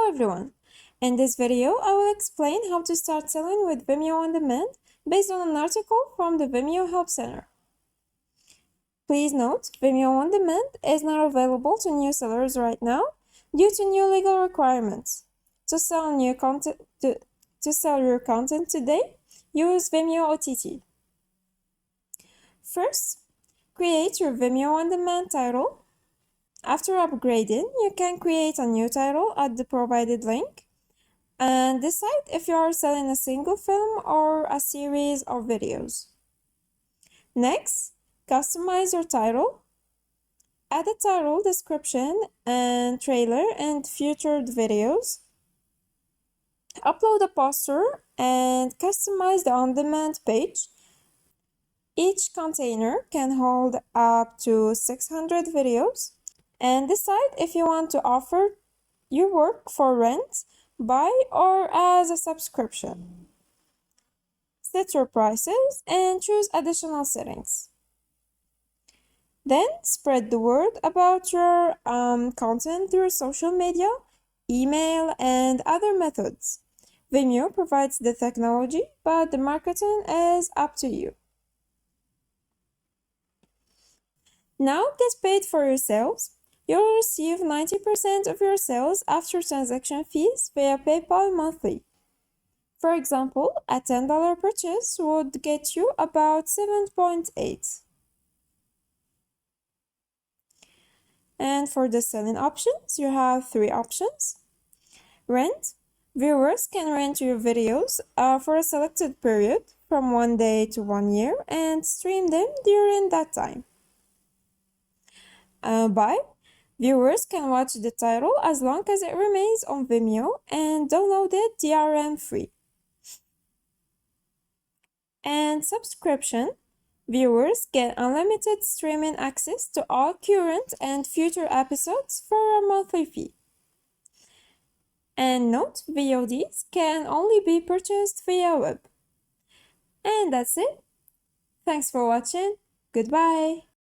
everyone! In this video, I will explain how to start selling with Vimeo on demand based on an article from the Vimeo Help Center. Please note, Vimeo on demand is not available to new sellers right now due to new legal requirements. To sell your content today, use Vimeo OTT. First, create your Vimeo on demand title. After upgrading, you can create a new title at the provided link and decide if you are selling a single film or a series of videos. Next, customize your title. Add a title, description, and trailer and featured videos. Upload a poster and customize the on-demand page. Each container can hold up to 600 videos. And decide if you want to offer your work for rent, buy, or as a subscription. Set your prices and choose additional settings. Then spread the word about your content through social media, email, and other methods. Vimeo provides the technology, but the marketing is up to you. Now get paid for your sales. You'll receive 90% of your sales after transaction fees via PayPal monthly. For example, a $10 purchase would get you about 7.8. And for the selling options, you have 3 options. Rent. Viewers can rent your videos for a selected period from 1 day to 1 year and stream them during that time. Buy. Viewers can watch the title as long as it remains on Vimeo and download it DRM-free. And subscription. Viewers get unlimited streaming access to all current and future episodes for a monthly fee. And note, VODs can only be purchased via web. And that's it. Thanks for watching. Goodbye.